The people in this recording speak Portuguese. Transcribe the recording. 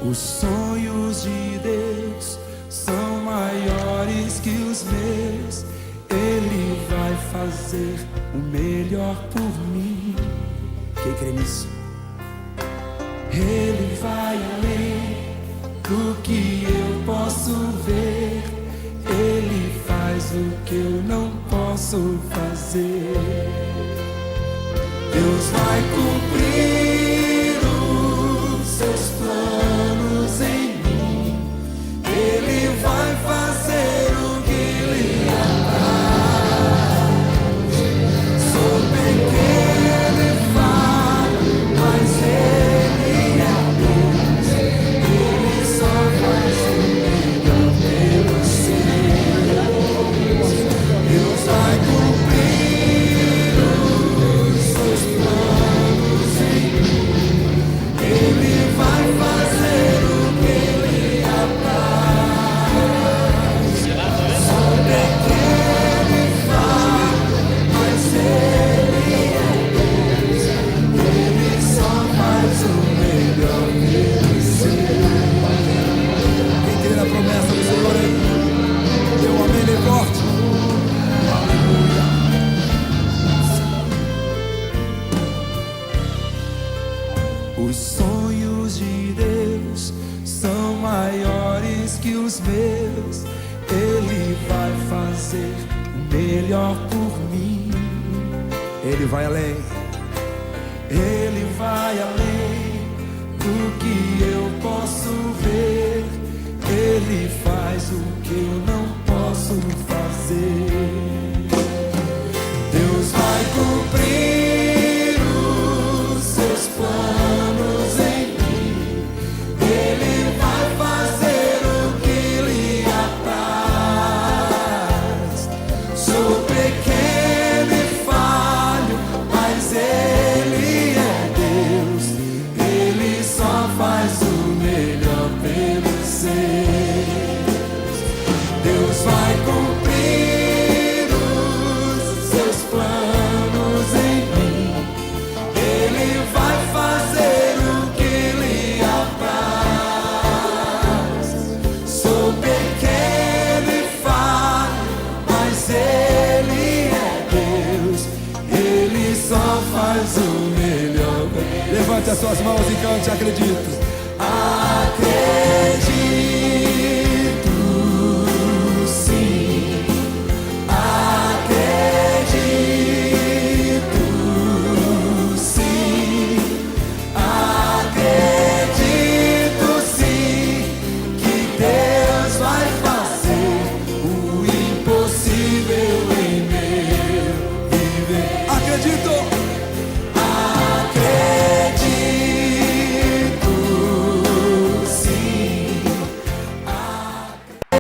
Os sonhos de Deus são maiores que os meus. Ele vai fazer o melhor por mim. Quem crê nisso? Ele vai além do que eu posso ver. Ele faz o que eu não posso fazer. Deus vai cumprir os seus planos em mim. Ele vai fazer o que lhe apraz. Sou pequeno e falho, mas Ele é Deus. Ele só faz o melhor pelos seus. Deus vai cumprir os seus planos em mim. Ele vai fazer o que lhe apraz. Sou pequeno e falho, mas Ele é Deus. Ele só faz o melhor pelos seus. Quem crê na promessa do Senhor aí? Dê um amém bem forte. Aleluia. Os sonhos de Deus são maiores que os meus. Ele vai fazer o melhor por mim. Ele vai além. Ele vai além do que eu posso ver. Ele faz o que eu não posso fazer. Deus vai cumprir os seus planos em mim. Ele vai fazer o que lhe apraz. Sou pequeno e falho, mas Ele é Deus. Ele só faz o melhor pelos seus. Deus vai cumprir os seus planos em mim. Ele vai fazer o que lhe apraz. Sou pequeno e falho, mas Ele é Deus. Ele só faz o melhor. Levante as suas mãos e cante, acredito. Acredito.